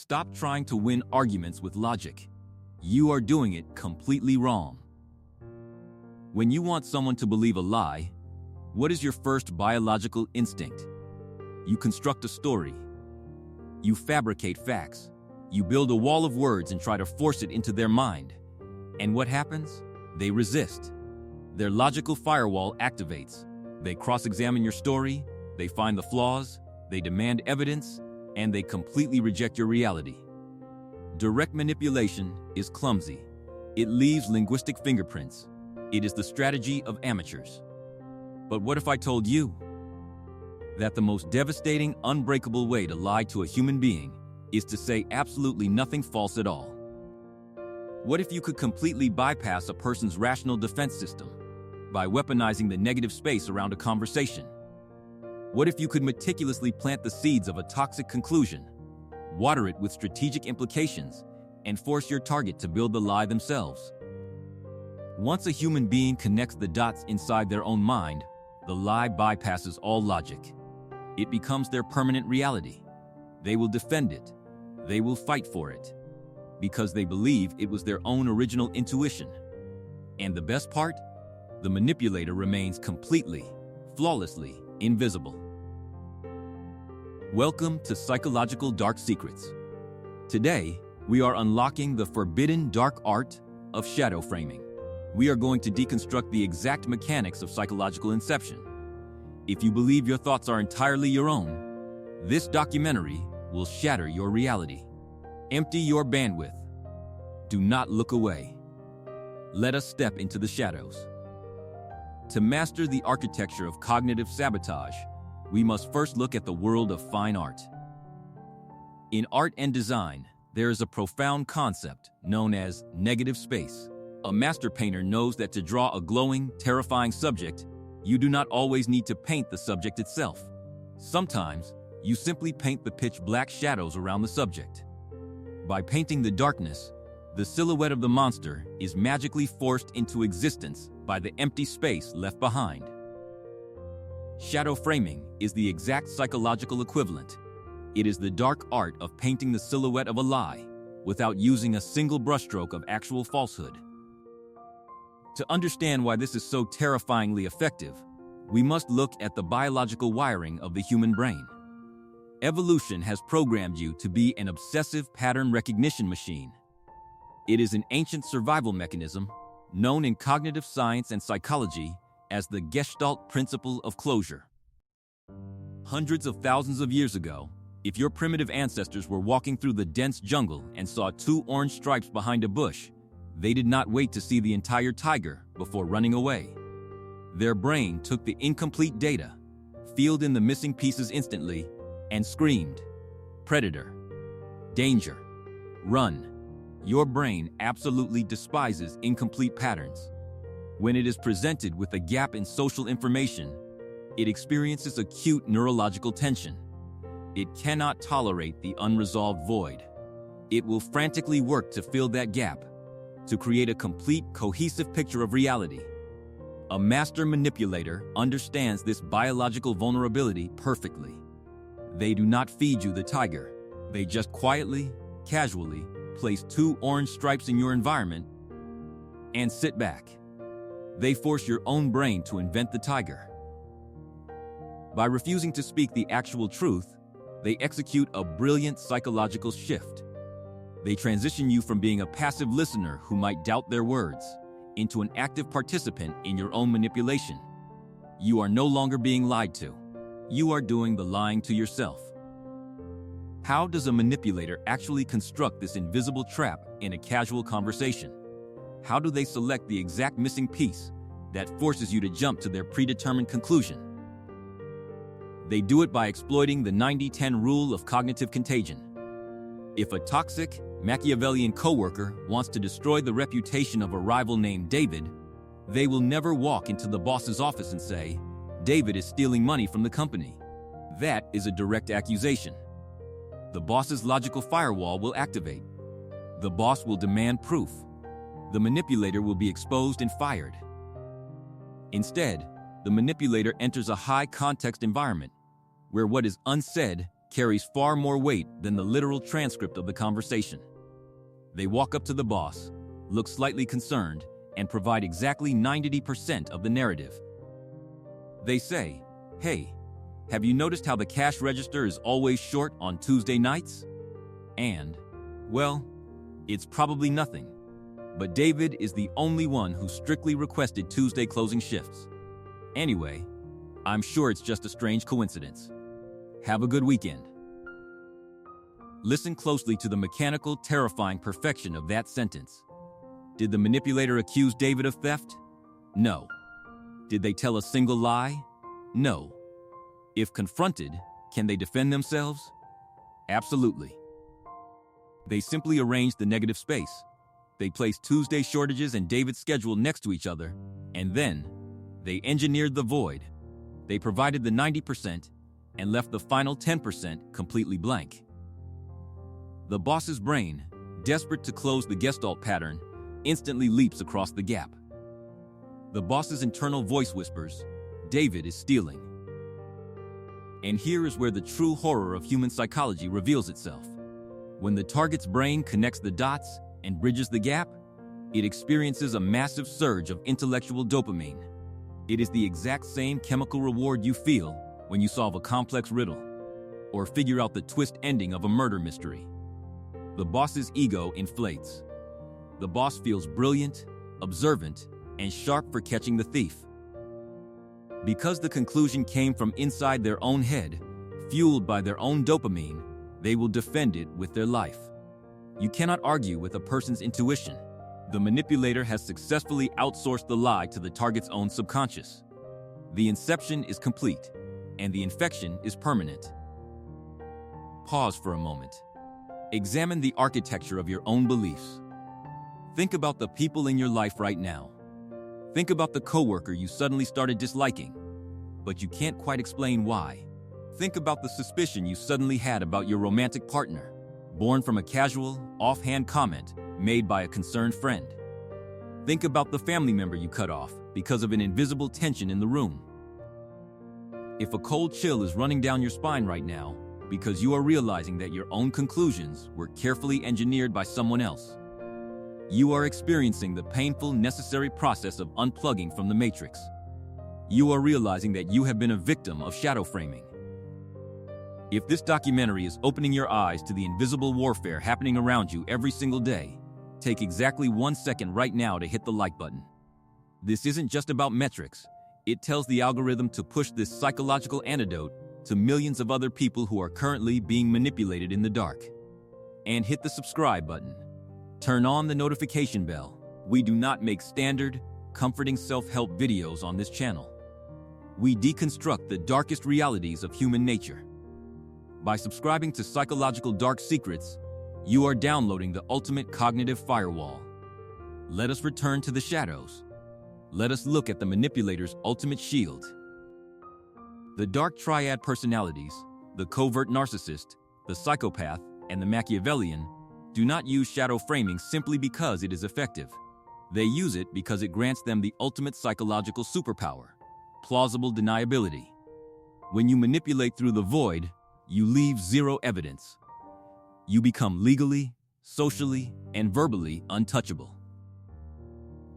Stop trying to win arguments with logic. You are doing it completely wrong. When you want someone to believe a lie, what is your first biological instinct? You construct a story. You fabricate facts. You build a wall of words and try to force it into their mind. And what happens? They resist. Their logical firewall activates. They cross-examine your story, they find the flaws, they demand evidence, and they completely reject your reality. Direct manipulation is clumsy. It leaves linguistic fingerprints. It is the strategy of amateurs. But what if I told you that the most devastating, unbreakable way to lie to a human being is to say absolutely nothing false at all? What if you could completely bypass a person's rational defense system by weaponizing the negative space around a conversation? What if you could meticulously plant the seeds of a toxic conclusion, water it with strategic implications, and force your target to build the lie themselves? Once a human being connects the dots inside their own mind, the lie bypasses all logic. It becomes their permanent reality. They will defend it. They will fight for it, because they believe it was their own original intuition. And the best part? The manipulator remains completely, flawlessly invisible. Welcome to Psychological Dark Secrets. Today, we are unlocking the forbidden dark art of shadow framing. We are going to deconstruct the exact mechanics of psychological inception. If you believe your thoughts are entirely your own, this documentary will shatter your reality. Empty your bandwidth. Do not look away. Let us step into the shadows. To master the architecture of cognitive sabotage, we must first look at the world of fine art. In art and design, there is a profound concept known as negative space. A master painter knows that to draw a glowing, terrifying subject, you do not always need to paint the subject itself. Sometimes, you simply paint the pitch black shadows around the subject. By painting the darkness, the silhouette of the monster is magically forced into existence by the empty space left behind. Shadow framing is the exact psychological equivalent. It is the dark art of painting the silhouette of a lie without using a single brushstroke of actual falsehood. To understand why this is so terrifyingly effective, we must look at the biological wiring of the human brain. Evolution has programmed you to be an obsessive pattern recognition machine. It is an ancient survival mechanism known in cognitive science and psychology as the Gestalt Principle of Closure. Hundreds of thousands of years ago, if your primitive ancestors were walking through the dense jungle and saw two orange stripes behind a bush, they did not wait to see the entire tiger before running away. Their brain took the incomplete data, filled in the missing pieces instantly, and screamed, "Predator! Danger! Run!" Your brain absolutely despises incomplete patterns. When it is presented with a gap in social information, it experiences acute neurological tension. It cannot tolerate the unresolved void. It will frantically work to fill that gap, to create a complete, cohesive picture of reality. A master manipulator understands this biological vulnerability perfectly. They do not feed you the tiger. They just quietly, casually place two orange stripes in your environment and sit back. They force your own brain to invent the tiger. By refusing to speak the actual truth, they execute a brilliant psychological shift. They transition you from being a passive listener who might doubt their words into an active participant in your own manipulation. You are no longer being lied to. You are doing the lying to yourself. How does a manipulator actually construct this invisible trap in a casual conversation? How do they select the exact missing piece that forces you to jump to their predetermined conclusion? They do it by exploiting the 90-10 rule of cognitive contagion. If a toxic, Machiavellian coworker wants to destroy the reputation of a rival named David, they will never walk into the boss's office and say, "David is stealing money from the company." That is a direct accusation. The boss's logical firewall will activate. The boss will demand proof. The manipulator will be exposed and fired. Instead, the manipulator enters a high-context environment where what is unsaid carries far more weight than the literal transcript of the conversation. They walk up to the boss, look slightly concerned, and provide exactly 90% of the narrative. They say, "Hey, have you noticed how the cash register is always short on Tuesday nights?" And, well, it's probably nothing. But David is the only one who strictly requested Tuesday closing shifts. Anyway, I'm sure it's just a strange coincidence. Have a good weekend. Listen closely to the mechanical, terrifying perfection of that sentence. Did the manipulator accuse David of theft? No. Did they tell a single lie? No. If confronted, can they defend themselves? Absolutely. They simply arranged the negative space. They placed Tuesday shortages and David's schedule next to each other, and then they engineered the void. They provided the 90% and left the final 10% completely blank. The boss's brain, desperate to close the Gestalt pattern, instantly leaps across the gap. The boss's internal voice whispers, "David is stealing." And here is where the true horror of human psychology reveals itself. When the target's brain connects the dots and bridges the gap, it experiences a massive surge of intellectual dopamine. It is the exact same chemical reward you feel when you solve a complex riddle or figure out the twist ending of a murder mystery. The boss's ego inflates. The boss feels brilliant, observant, and sharp for catching the thief. Because the conclusion came from inside their own head, fueled by their own dopamine, they will defend it with their life. You cannot argue with a person's intuition. The manipulator has successfully outsourced the lie to the target's own subconscious. The inception is complete, and the infection is permanent. Pause for a moment. Examine the architecture of your own beliefs. Think about the people in your life right now. Think about the coworker you suddenly started disliking, but you can't quite explain why. Think about the suspicion you suddenly had about your romantic partner, born from a casual, offhand comment made by a concerned friend. Think about the family member you cut off because of an invisible tension in the room. If a cold chill is running down your spine right now because you are realizing that your own conclusions were carefully engineered by someone else, you are experiencing the painful, necessary process of unplugging from the matrix. You are realizing that you have been a victim of shadow framing. If this documentary is opening your eyes to the invisible warfare happening around you every single day, take exactly 1 second right now to hit the like button. This isn't just about metrics. It tells the algorithm to push this psychological antidote to millions of other people who are currently being manipulated in the dark. And hit the subscribe button. Turn on the notification bell. We do not make standard, comforting self-help videos on this channel. We deconstruct the darkest realities of human nature. By subscribing to Psychological Dark Secrets, you are downloading the ultimate cognitive firewall. Let us return to the shadows. Let us look at the manipulator's ultimate shield. The dark triad personalities, the covert narcissist, the psychopath, and the Machiavellian, do not use shadow framing simply because it is effective. They use it because it grants them the ultimate psychological superpower, plausible deniability. When you manipulate through the void, you leave zero evidence. You become legally, socially, and verbally untouchable.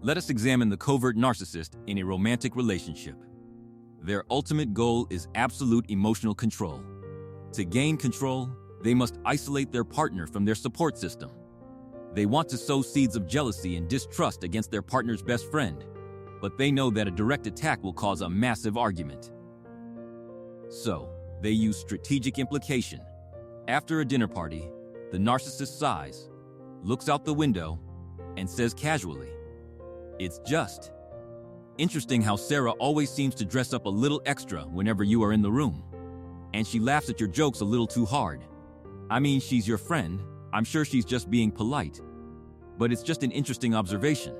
Let us examine the covert narcissist in a romantic relationship. Their ultimate goal is absolute emotional control. To gain control, they must isolate their partner from their support system. They want to sow seeds of jealousy and distrust against their partner's best friend, but they know that a direct attack will cause a massive argument. So, they use strategic implication. After a dinner party, the narcissist sighs, looks out the window, and says casually, "It's just." Interesting how Sarah always seems to dress up a little extra whenever you are in the room. And she laughs at your jokes a little too hard. I mean, she's your friend. I'm sure she's just being polite. But it's just an interesting observation.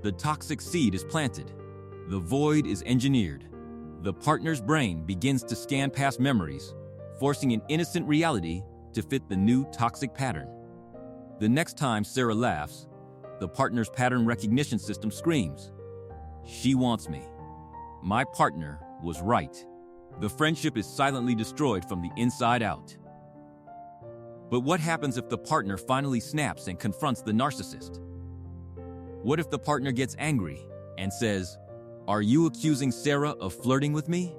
The toxic seed is planted. The void is engineered. The partner's brain begins to scan past memories, forcing an innocent reality to fit the new toxic pattern. The next time Sarah laughs, the partner's pattern recognition system screams, "She wants me. My partner was right." The friendship is silently destroyed from the inside out. But what happens if the partner finally snaps and confronts the narcissist? What if the partner gets angry and says, "Are you accusing Sarah of flirting with me?"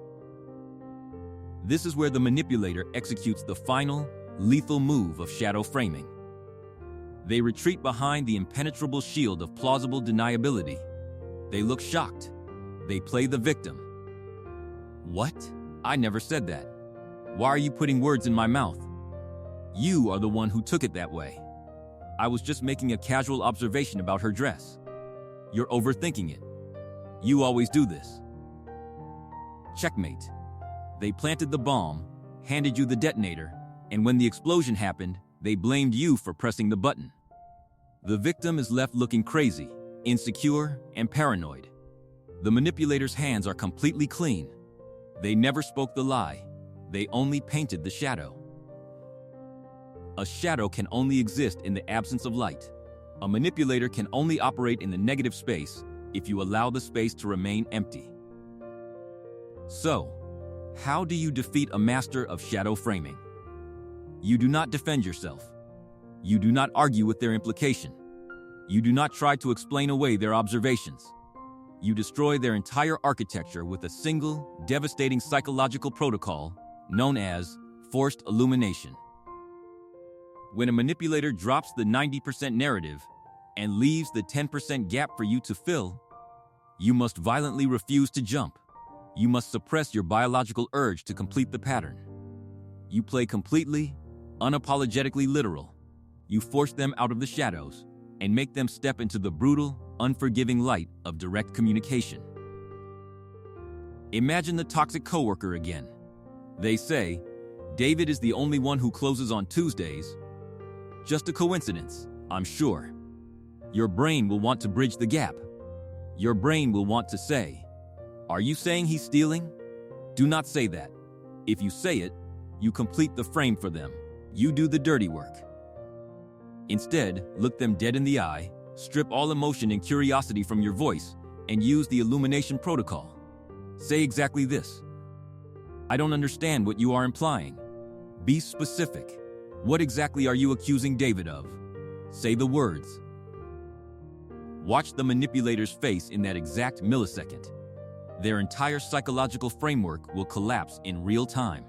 This is where the manipulator executes the final, lethal move of shadow framing. They retreat behind the impenetrable shield of plausible deniability. They look shocked. They play the victim. "What? I never said that. Why are you putting words in my mouth? You are the one who took it that way. I was just making a casual observation about her dress. You're overthinking it. You always do this." Checkmate. They planted the bomb, handed you the detonator, and when the explosion happened, they blamed you for pressing the button. The victim is left looking crazy, insecure, and paranoid. The manipulator's hands are completely clean. They never spoke the lie. They only painted the shadow. A shadow can only exist in the absence of light. A manipulator can only operate in the negative space if you allow the space to remain empty. So, how do you defeat a master of shadow framing? You do not defend yourself. You do not argue with their implication. You do not try to explain away their observations. You destroy their entire architecture with a single, devastating psychological protocol known as forced illumination. When a manipulator drops the 90% narrative and leaves the 10% gap for you to fill, you must violently refuse to jump. You must suppress your biological urge to complete the pattern. You play completely, unapologetically literal. You force them out of the shadows and make them step into the brutal, unforgiving light of direct communication. Imagine the toxic coworker again. They say, "David is the only one who closes on Tuesdays." Just a coincidence, I'm sure. Your brain will want to bridge the gap. Your brain will want to say, "Are you saying he's stealing?" Do not say that. If you say it, you complete the frame for them. You do the dirty work. Instead, look them dead in the eye, strip all emotion and curiosity from your voice, and use the illumination protocol. Say exactly this: "I don't understand what you are implying." Be specific. What exactly are you accusing David of? Say the words. Watch the manipulator's face in that exact millisecond. Their entire psychological framework will collapse in real time.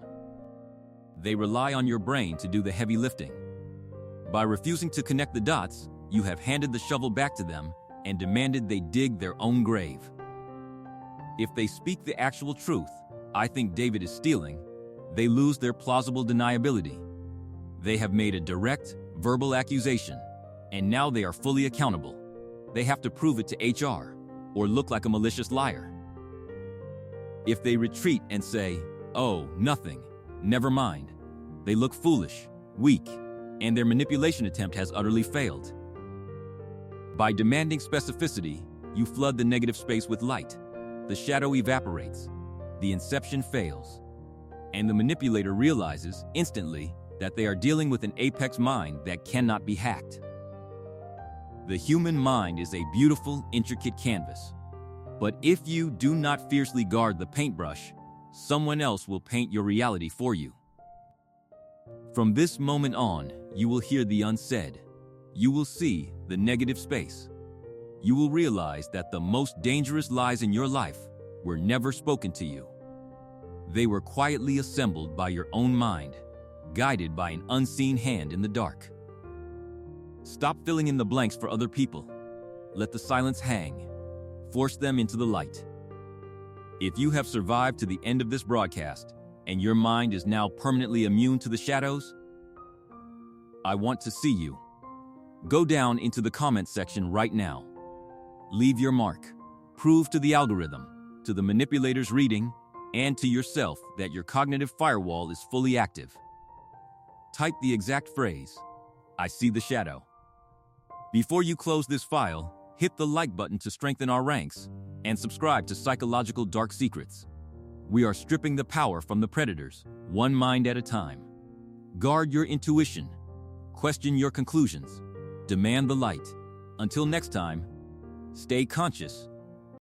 They rely on your brain to do the heavy lifting. By refusing to connect the dots, you have handed the shovel back to them and demanded they dig their own grave. If they speak the actual truth, "I think David is stealing," they lose their plausible deniability. They have made a direct, verbal accusation, and now they are fully accountable. They have to prove it to HR or look like a malicious liar. If they retreat and say, "Oh, nothing, never mind," they look foolish, weak, and their manipulation attempt has utterly failed. By demanding specificity, you flood the negative space with light. The shadow evaporates, the inception fails, and the manipulator realizes instantly that they are dealing with an apex mind that cannot be hacked. The human mind is a beautiful, intricate canvas. But if you do not fiercely guard the paintbrush, someone else will paint your reality for you. From this moment on, you will hear the unsaid. You will see the negative space. You will realize that the most dangerous lies in your life were never spoken to you. They were quietly assembled by your own mind, guided by an unseen hand in the dark. Stop filling in the blanks for other people. Let the silence hang. Force them into the light. If you have survived to the end of this broadcast, and your mind is now permanently immune to the shadows, I want to see you. Go down into the comments section right now. Leave your mark. Prove to the algorithm, to the manipulator's reading, and to yourself that your cognitive firewall is fully active. Type the exact phrase, "I see the shadow." Before you close this file, hit the like button to strengthen our ranks and subscribe to Psychological Dark Secrets. We are stripping the power from the predators, one mind at a time. Guard your intuition. Question your conclusions. Demand the light. Until next time, stay conscious